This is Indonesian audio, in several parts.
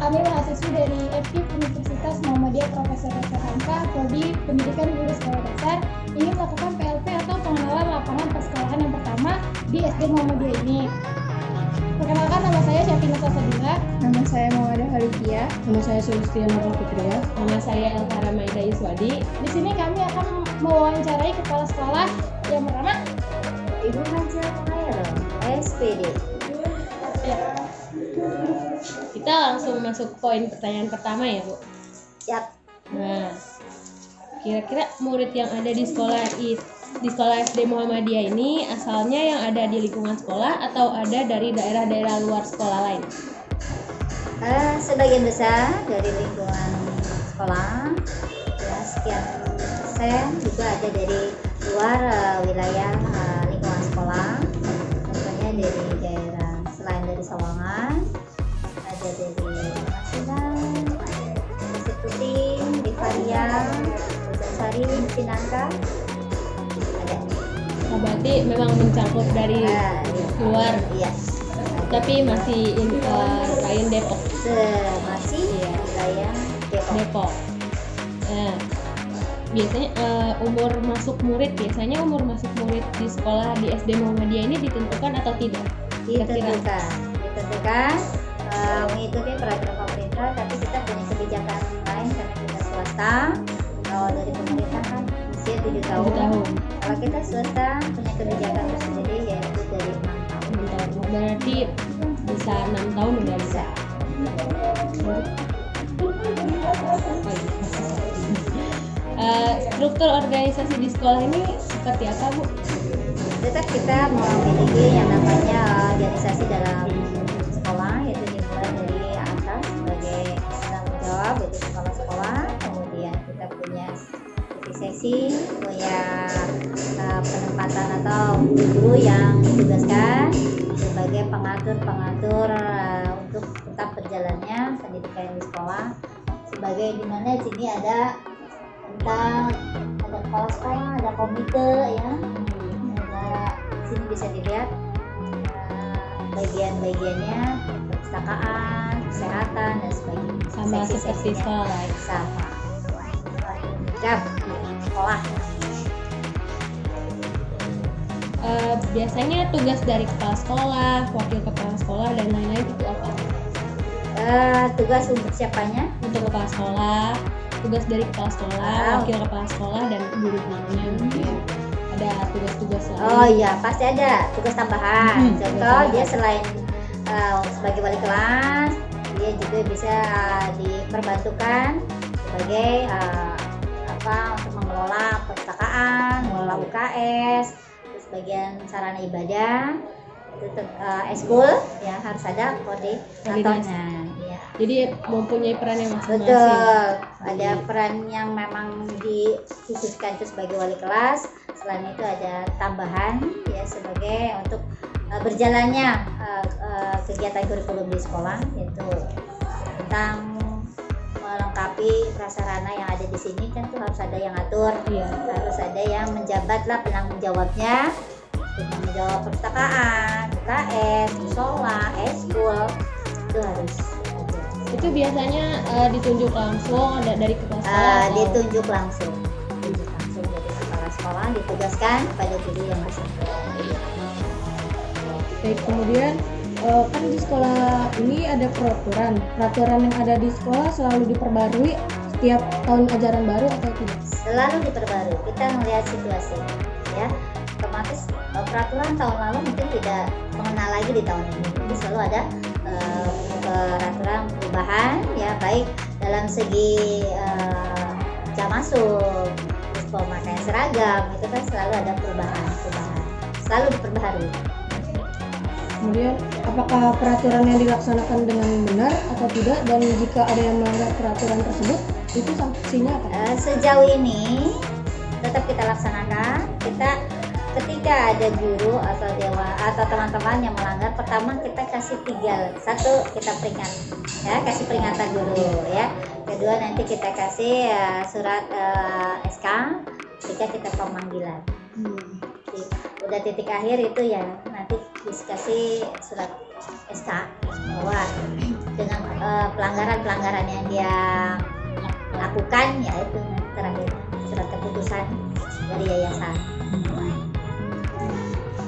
Kami mahasiswi dari FKIP Universitas Muhammadiyah Profesor Dr. Hamka, Prodi Pendidikan Guru Sekolah Dasar, ingin melakukan PLP atau pengenalan lapangan persekolahan yang pertama di SD Muhammadiyah ini. Perkenalkan, nama saya Syafina Safadila. Nama saya Muhammadah Halifia. Nama saya Sulistiana Putria. Nama saya Elvara Maida Iswadi. Di sini kami akan mewawancarai kepala sekolah yang pertama, Ibu Haja Khairul, SPD. ya. Kita langsung masuk poin pertanyaan pertama ya, Bu. Siap. Nah, kira-kira murid yang ada di sekolah SD Muhammadiyah ini asalnya yang ada di lingkungan sekolah atau ada dari daerah-daerah luar sekolah lain? Sebagian besar dari lingkungan sekolah, ya, sekian persen juga ada dari luar wilayah lingkungan sekolah. Contohnya dari daerah selain dari Sawangan, ada dari Masinan, Pasir Putih, di Varian, Sari, Pinangka, ada. Oh, berarti memang mencakup dari luar, Iya. tapi masih kain Depok. Masih wilayah Depok. Depok. Nah, biasanya umur masuk murid di sekolah di SD Muhammadiyah ini ditentukan atau tidak? Ditentukan mengikuti peraturan pemerintah, tapi kita punya kebijakan lain karena kita swasta. Kalau dari pemerintah kan usia 7 tahun. Kalau kita swasta punya kebijakan tersendiri, yaitu dari 6 tahun. Berarti bisa 6 tahun udah bisa. Struktur organisasi di sekolah ini seperti apa, Bu? Tetap kita memiliki yang namanya organisasi dalam sekolah, yaitu dimulai dari atas sebagai tanggung jawab, yaitu sekolah-sekolah. Kemudian kita punya sesi, punya penempatan atau guru yang ditugaskan sebagai pengatur untuk tetap berjalannya pendidikan di sekolah. Sebagai dimana di sini ada tentang ada kepala sekolah, ada komite, ya. Sini bisa dilihat bagian-bagiannya, perpustakaan, kesehatan dan sebagainya. Sama seperti sekolah lain. Sama. Siap. Sekolah. Biasanya tugas dari kepala sekolah, wakil kepala sekolah dan lain-lain itu apa? Tugas untuk siapanya? Untuk kepala sekolah, tugas dari kepala sekolah, wakil kepala sekolah dan guru-gurunya mungkin. Ada tugas-tugas lain. Oh iya, pasti ada tugas tambahan. Contoh, dia selain sebagai wali kelas, dia juga bisa diperbantukan sebagai untuk mengelola perpustakaan, mengelola UKS, terus bagian sarana ibadah, itu eskul, ya harus ada koordinatornya. Ya. Jadi mempunyai peran yang masing-masing. Betul, ada peran yang memang dikhususkan itu sebagai wali kelas. Selain itu ada tambahan ya sebagai untuk berjalannya kegiatan kurikulum di sekolah, yaitu tentang melengkapi prasarana yang ada di sini kan tuh harus ada yang atur, harus ada yang menjabat lah penanggung jawabnya, penanggung jawab perpustakaan, UKS, musola, eskul, itu harus ada. Itu biasanya ditunjuk langsung dari kepala sekolah? Ditunjuk langsung dari kepala sekolah, ditugaskan pada guru yang bersangkutan. Baik, kemudian kan di sekolah ini ada peraturan yang ada di sekolah selalu diperbarui setiap tahun ajaran baru atau tidak? Selalu diperbarui, kita melihat situasi, ya. Otomatis peraturan tahun lalu mungkin tidak mengenal lagi di tahun ini. Jadi selalu ada peraturan perubahan, ya, baik dalam segi jam masuk, terus pemakaian seragam, itu kan selalu ada perubahan, selalu diperbaharui. Kemudian, apakah peraturan yang dilaksanakan dengan benar atau tidak, dan jika ada yang melanggar peraturan tersebut, itu sanksinya apa? Sejauh ini tetap kita laksanakan. Ketika ada guru atau teman-teman yang melanggar, pertama kita kasih 3. 1, kita kasih peringatan dulu, ya. Kedua, nanti kita kasih surat SK. Ketiga, kita pemanggilan. Udah titik akhir itu ya nanti dikasih surat SK bahwa dengan pelanggaran-pelanggaran yang dia lakukan, yaitu terakhir surat keputusan dari yayasan.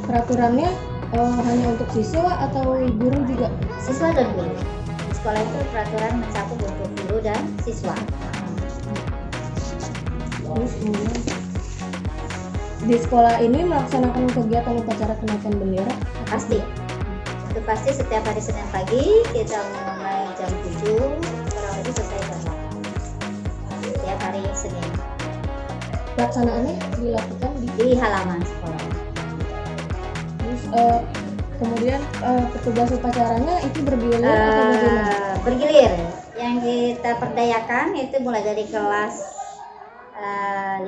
Peraturannya hanya untuk siswa atau guru juga? Siswa dan guru. Di sekolah itu peraturan mencakup untuk guru dan siswa. Terus kemudian di sekolah ini melaksanakan kegiatan upacara kenaikan bendera? Pasti. Itu pasti setiap hari Senin pagi kita mulai jam 7 kurang lebih selesai jam 8. Setiap hari Senin Pelaksanaannya dilakukan di halaman sekolah. terus kemudian petugas upacaranya itu bergilir atau bagaimana? Bergilir. Yang kita perdayakan itu mulai dari kelas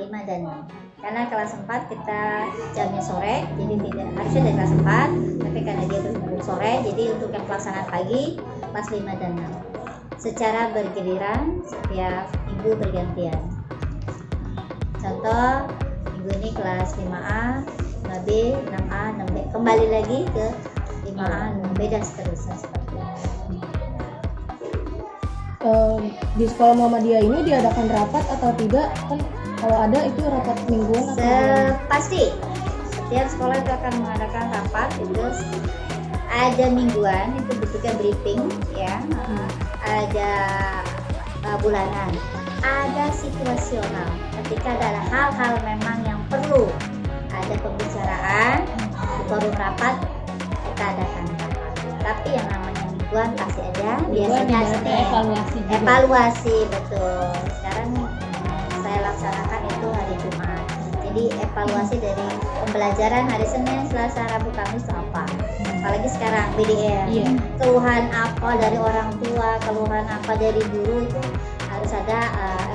5 dan 6. Karena kelas 4 kita jamnya sore, jadi tidak harusnya dari kelas 4, tapi karena dia berhubung sore, jadi untuk yang pelaksanaan pagi kelas 5 dan 6 secara bergiliran setiap minggu bergantian. Contoh minggu ini kelas 5A, 5B, 6A, 6B, kembali lagi ke 5A, 6B dan seterusnya seperti itu. Di sekolah Muhammadiyah ini diadakan rapat atau tidak? Kan kalau ada itu rapat mingguan atau Pasti setiap sekolah itu akan mengadakan rapat, itu ada mingguan, itu bentuknya briefing ya, ada bulanan, ada situasional. Ketika ada hal-hal memang yang perlu ada pembicaraan di forum rapat, kita adakan rapat. Tapi yang namanya mingguan pasti ada, biasanya Senin. Evaluasi, betul. Sekarang saya laksanakan itu hari Jumat. Jadi evaluasi dari pembelajaran hari Senin, Selasa, Rabu, Kamis itu apa? Apalagi sekarang BDR. Keluhan apa dari orang tua, keluhan apa dari guru, itu harus ada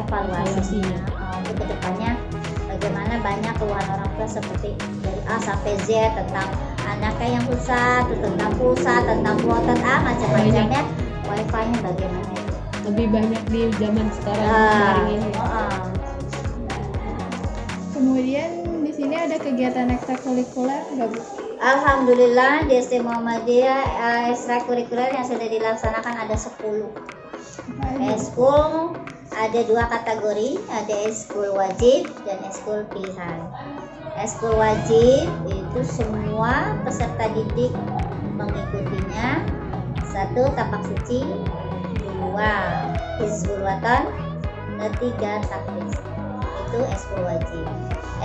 evaluasinya. Untuk kedepannya bagaimana banyak keluhan orang tua seperti dari A sampai Z tentang anaknya yang susah, tentang pulsa, tentang kuota, macam-macamnya. Wifi-nya bagaimana itu? Lebih banyak di zaman sekarang ini. Kemudian di sini ada kegiatan ekstrakurikuler nggak Bu? Alhamdulillah di SD Muhammadiyah ekstrakurikuler yang sudah dilaksanakan ada 10. Eskul ada 2 kategori, ada eskul wajib dan eskul pilihan. Eskul wajib itu semua peserta didik mengikutinya. 1 tapak suci, 2 hizbul watan, 3 takbir. Itu eskul wajib.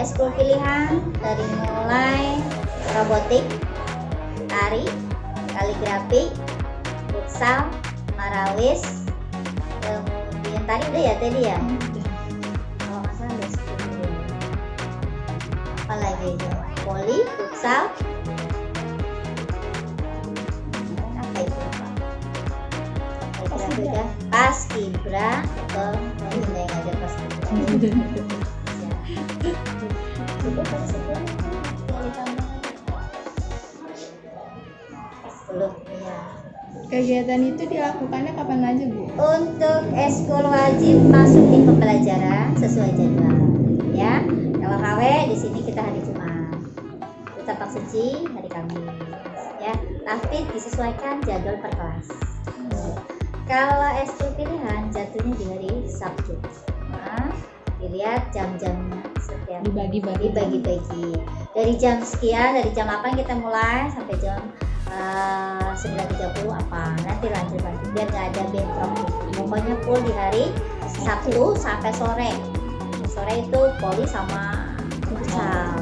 Eskul pilihan dari mulai robotik, tari, kaligrafi, futsal, marawis, kemudian tadi udah ya tadi ya. Kalau nggak salah ada 10. Apa lagi itu? Voli, futsal. Apa itu? Udah pas kibra atau yang ada pas kibra. Ya. Kegiatan itu dilakukannya kapan aja Bu? Untuk eskul wajib masuk di pembelajaran sesuai jadwal. Ya, kalau KW di sini kita hari Jumat, tapak suci hari Kamis. Ya, tapi disesuaikan jadwal per kelas. Kalau eskul pilihan jatuhnya di hari Sabtu. Nah, dilihat jam-jamnya setiap dibagi-bagi. Dari jam sekian, dari jam 8 kita mulai sampai jam 9.30 apa, nanti lanjut biar nggak ada bentrok. Pokoknya full di hari Sabtu sampai sore. Sore itu poli sama futsal.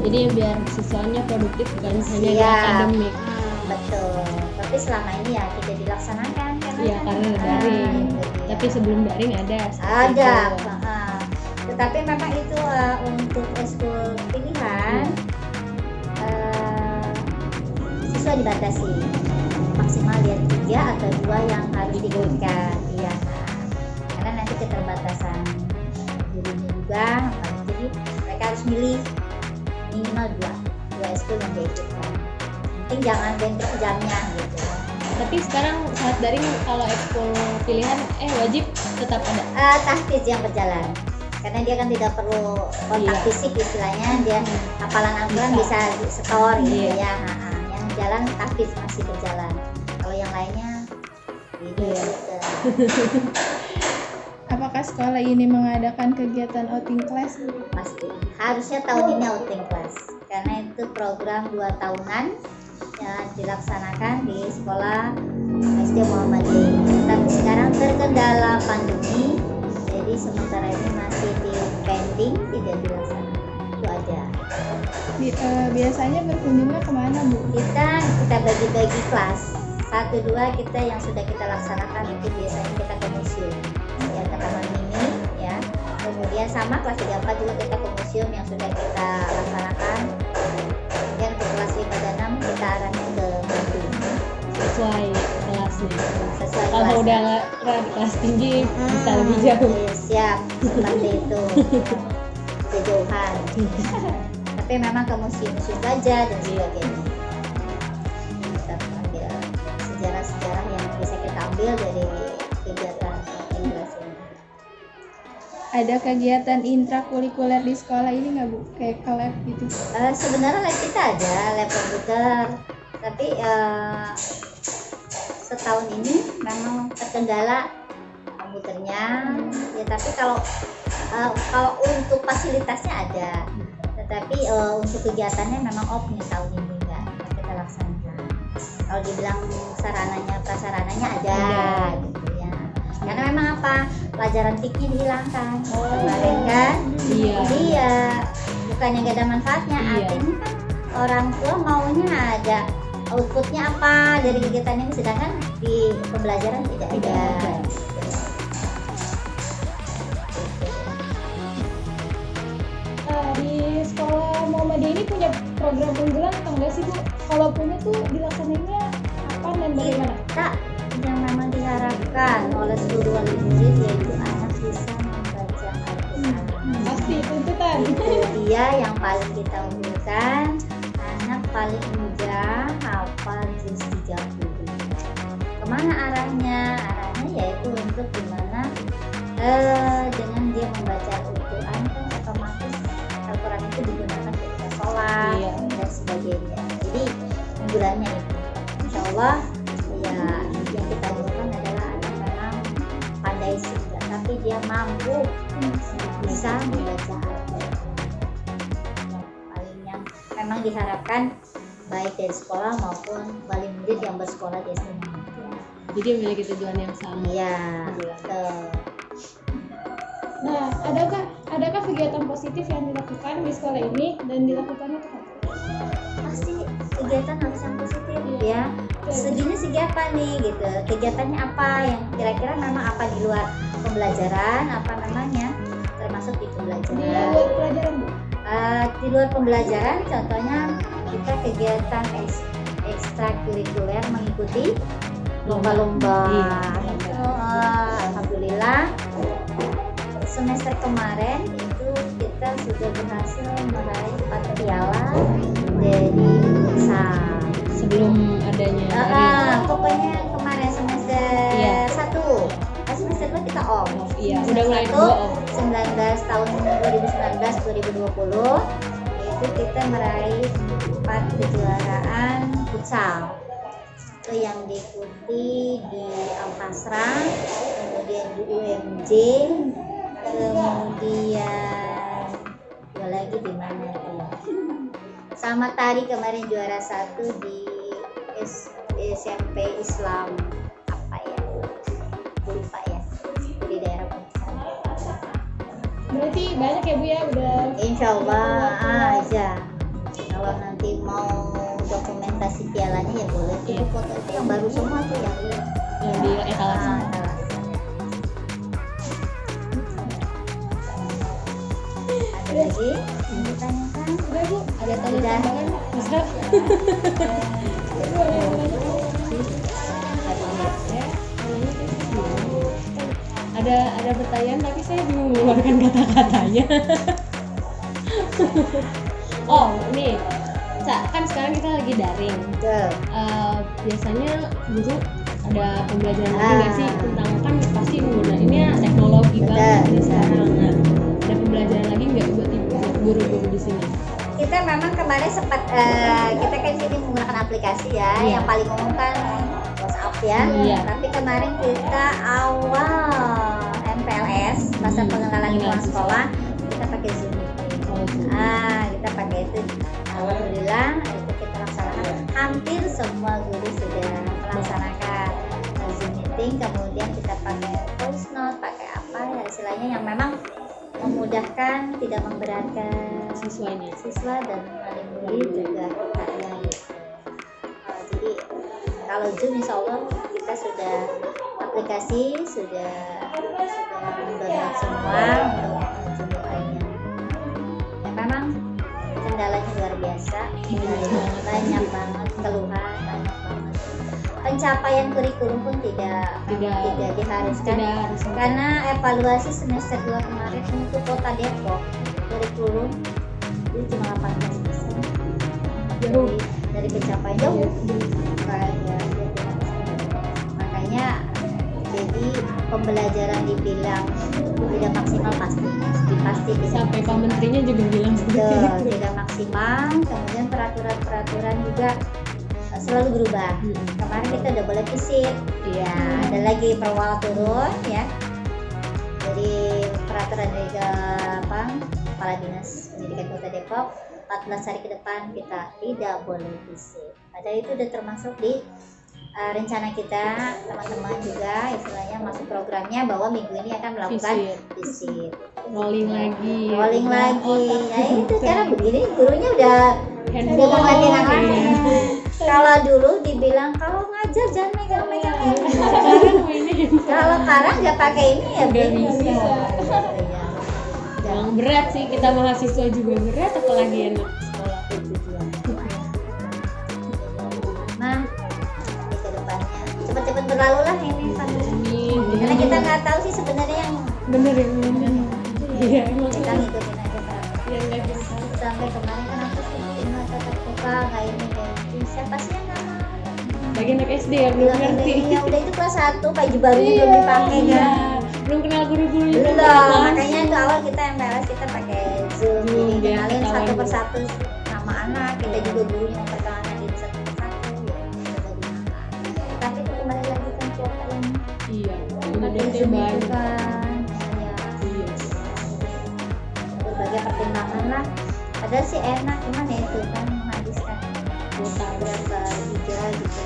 Jadi biar siswanya produktif, bukan hanya di akademik. Betul. Tapi selama ini ya tidak dilaksanakan karena daring. Tapi sebelum daring ada. Tetapi memang itu untuk eskul pilihan siswa dibatasi maksimal dia 3 atau 2 yang harus diikutkan. Iya. Karena nanti keterbatasan gurunya juga, jadi mereka harus milih minimal 2 eskul yang diikutkan. Penting jangan bentrok jamnya gitu. Tapi sekarang saat daring kalau ekskul pilihan wajib tetap ada. Tahfiz yang berjalan. Karena dia kan tidak perlu kontak fisik istilahnya, dia hafalan Al-Quran bisa setor gitu ya. Yang jalan tahfiz masih berjalan. Kalau yang lainnya gitu. Apakah sekolah ini mengadakan kegiatan outing class? Pasti harusnya tahun ini outing class karena itu program 2 tahunan yang dilaksanakan di sekolah SD Muhammadiyah. Tapi sekarang terkendala pandemi, jadi sementara ini masih di pending, tidak dilaksanakan. Itu aja. Biasanya berkunjungnya kemana, Bu? Kita bagi-bagi kelas. 1, 2 kita yang sudah kita laksanakan itu biasanya kita ke museum, ya ke Taman Mini, ya. Kemudian sama kelas 3, 4 juga kita ke museum yang sudah kita laksanakan. Kemudian untuk kelas 5 dan 6 kita arahnya ke Bandung. Sesuai kelasnya. Sesuai Kalau kelas. udah kelas tinggi bisa lebih jauh. Iya, siap seperti itu. Kejauhan. Tapi memang ke museum-museum gajah dan sebagainya. Kita ambil sejarah-sejarah yang bisa kita ambil dari kegiatan integrasi ini. Ada kegiatan intrakurikuler di sekolah ini nggak, Bu? Kayak ke lab gitu? Sebenarnya lab kita ada lab komputer, tapi setahun ini memang terkendala komputernya. Ya tapi kalau untuk fasilitasnya ada, tetapi untuk kegiatannya memang off nih tahun ini nggak kita laksanakan. Kalau dibilang sarananya prasarananya ada gitu ya, karena memang apa, pelajaran TIK-nya dihilangkan kemarin kan. Iya, bukannya nggak ada manfaatnya, artinya kan orang tua maunya ada outputnya apa dari kegiatan ini, sedangkan di pembelajaran tidak ada. Di sekolah Muhammadiyah ini punya program unggulan atau enggak sih, Bu? Kalau punya tuh dilaksanainnya apa dan bagaimana? Kita yang memang diharapkan oleh seluruh wali murid yaitu anak bisa membaca Al-Quran. Pasti tuntutan. Itu dia yang paling kita unggulkan. Anak paling mudah hafal juz 30. Kemana arahnya? Arahnya yaitu untuk dimana dengan dia membaca Al-Quran kan otomatis Al-Quran itu digunakan ketika sholat dan sebagainya. Jadi unggulannya itu insya Allah ya, yang kita unggulkan adalah anak memang pandai sehingga, tapi dia mampu bisa membaca Al-Quran. Paling yang memang diharapkan baik dari sekolah maupun wali murid yang bersekolah di SD Muhammadiyah. Jadi memiliki tujuan yang sama. Iya. Nah, adakah kegiatan positif yang dilakukan di sekolah ini dan dilakukannya kapan? Pasti kegiatan harus yang positif ya. Segi apa nih gitu, kegiatannya apa yang kira-kira memang apa di luar pembelajaran, apa namanya termasuk di pembelajaran. Di luar pelajaran, Bu? Di luar pembelajaran contohnya kita kegiatan ekstrakurikuler mengikuti lomba-lomba. Alhamdulillah semester kemarin itu kita sudah berhasil meraih 4 piala dari UNSAM. Sebelum adanya Pokoknya kemarin semester 1, semester 2 kita off. Iya, Semester udah mulai 19 tahun 2019-2020 itu kita meraih 4 kejuaraan futsal. Itu yang diikuti di Al-Fasrah, kemudian di UMJ, kemudian dua lagi di mana ya? Sama tari kemarin juara 1 di SMP Islam apa ya? Lupa ya. Di daerah Pemekasan. Berarti banyak ya, Bu ya, udah. Insya Allah aja. Kalau nanti mau dokumentasi pialanya ya boleh. Itu foto itu yang baru semua tuh yang di etalase. Ada lagi yang ditanyakan? Udah, Bu. Ada tanya Udah. tambahan, Mas Kak? Bu, ada yang lanjut? Ada pertanyaan tapi saya belum mengeluarkan kata-katanya. Oh, ini kan sekarang kita lagi daring. Betul. Biasanya guru ada pembelajaran lagi nggak sih tentang, kan pasti menggunakannya teknologi banget di sekarang. Nah, ada pembelajaran lagi nggak buat guru-guru di sini? Kita memang kemarin sempat kita kan sini menggunakan aplikasi ya. Yang paling umum kan ya. Iya. Tapi kemarin kita awal MPLS, masa pengenalan lingkungan sekolah, kita pakai Zoom meeting. Kita pakai itu. Alhamdulillah itu kita laksanakan. Hampir semua guru sudah melaksanakan Zoom meeting. Kemudian kita pakai voice note, pakai apa ya istilahnya yang memang memudahkan, tidak memberatkan siswa dan wali murid juga kita layani. Jadi kalau Zoom insya Allah kita sudah aplikasi sudah download semua untuk Zoom lainnya. Ya memang kendalanya luar biasa, banyak banget keluhan, banyak banget. Pencapaian kurikulum pun tidak diharuskan karena evaluasi semester 2 kemarin untuk kota Depok kurikulum itu cuma 18% dari pencapaian jauh kayak makanya jadi pembelajaran dibilang tidak maksimal pasti Sampai Pak Menterinya juga bilang seperti itu. tidak maksimal. Kemudian peraturan juga selalu berubah. Kemarin kita udah boleh visit, ya ada lagi perwal turun ya. Jadi peraturan dari Kepala Dinas Pendidikan Kota Depok 14 hari ke depan kita tidak boleh visit. Padahal itu udah termasuk di rencana kita, teman-teman juga istilahnya masuk programnya bahwa minggu ini akan melakukan visit. Rolling lagi. Ya itu cara begini gurunya udah lagi. Kalau dulu dibilang kalau ngajar jangan megang-megang ini. Kalau sekarang nggak pakai ini ya Nggak bisa. Yang berat sih, kita mahasiswa juga berat, apalagi anak sekolah. Nah, di kedepannya cepat-cepat berlalu lah ini pandemi. Karena kita nggak tahu sih sebenarnya yang Bener ya, iya emang kita ngikutin aja Pak. ya nggak bisa. Sampai kemarin kan aku sih mata terbuka kayak ini kayak ini. Siapa sih yang nggak mau? Bagi anak SD ya belum ngerti. Ya udah itu kelas 1 baju barunya belum dipakai kan. Belum kenal guru-gurunya. Belum, makanya itu awal kita MPLS kita pakai Zoom, jadi biar kenalin ketahuan satu dulu. persatu nama anak, kita juga gurunya memperkenalkan diri satu persatu ya, tapi itu kembali lagi kan kuota yang Iya, udah pakai dapetnya Zoom itu banyak. kan ya, Iya. berbagai pertimbangan lah. Padahal sih enak, cuman ya itu kan menghabiskan Kuota berapa giga gitu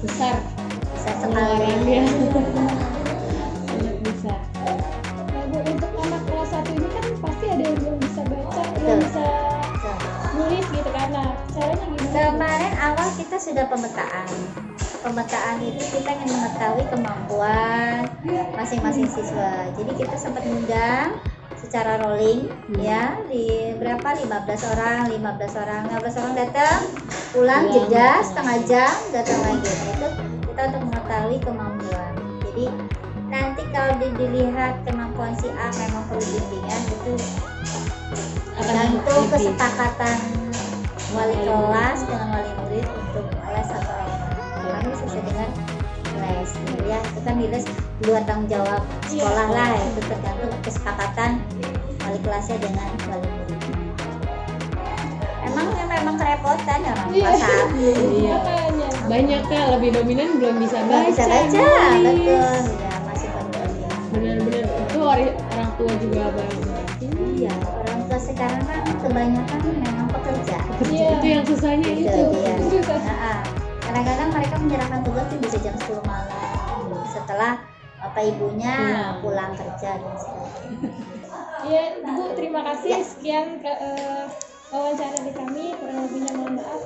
besar bisa pengeluaran sekali dia. Sangat besar. Nah, Bu, untuk anak kelas 1 ini kan pasti ada yang belum bisa baca, belum bisa nulis gitu kan. Nah, caranya gimana? Kemarin awal kita sudah pemetaan itu kita ingin mengetahui kemampuan masing-masing siswa. Jadi kita sempat mengundang secara rolling ya di berapa 15 orang datang, pulang jeda setengah jam datang lagi. Nah, itu kita untuk mengetahui kemampuan. Jadi nanti kalau dilihat kemampuan si A memang perlu bimbingan itu tergantung kesepakatan wali kelas dengan wali murid untuk les atau les. Kami sesuai dengan les ya, itu kan di les di luar tanggung jawab sekolah lah, itu tergantung kesepakatan wali kelasnya dengan wali murid. Memang kerepotan ya orang kelas 1. Iya. Makanya. Banyak kan lebih dominan belum bisa Nggak baca. bisa baca, nulis. betul ya, masih kondisi. Benar-benar itu orang tua juga banyak. Iya, orang tua sekarang kan kebanyakan memang pekerja. Iya. Itu yang susahnya Itu itu. dia. Susah. Nah, kadang-kadang mereka menyerahkan tugas tuh bisa jam 10 malam setelah bapak ibunya pulang kerja dan sebagainya. Iya, Bu, terima kasih. Sekian wawancara dari kami. Kurang lebihnya mohon maaf.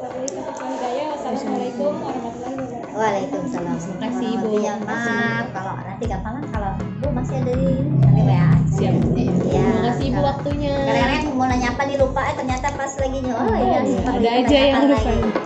Wassalamualaikum warahmatullahi wabarakatuh. Waalaikumsalam. Terima kasih, Bu. Ya, maaf kalau nanti gampang kalau Bu masih ada di nanti WA aja. Siap. Iya. Terima kasih Bu waktunya. Kadang-kadang mau nanya apa nih lupa, ternyata pas lagi nyoba oh iya. Ada aja yang lupa.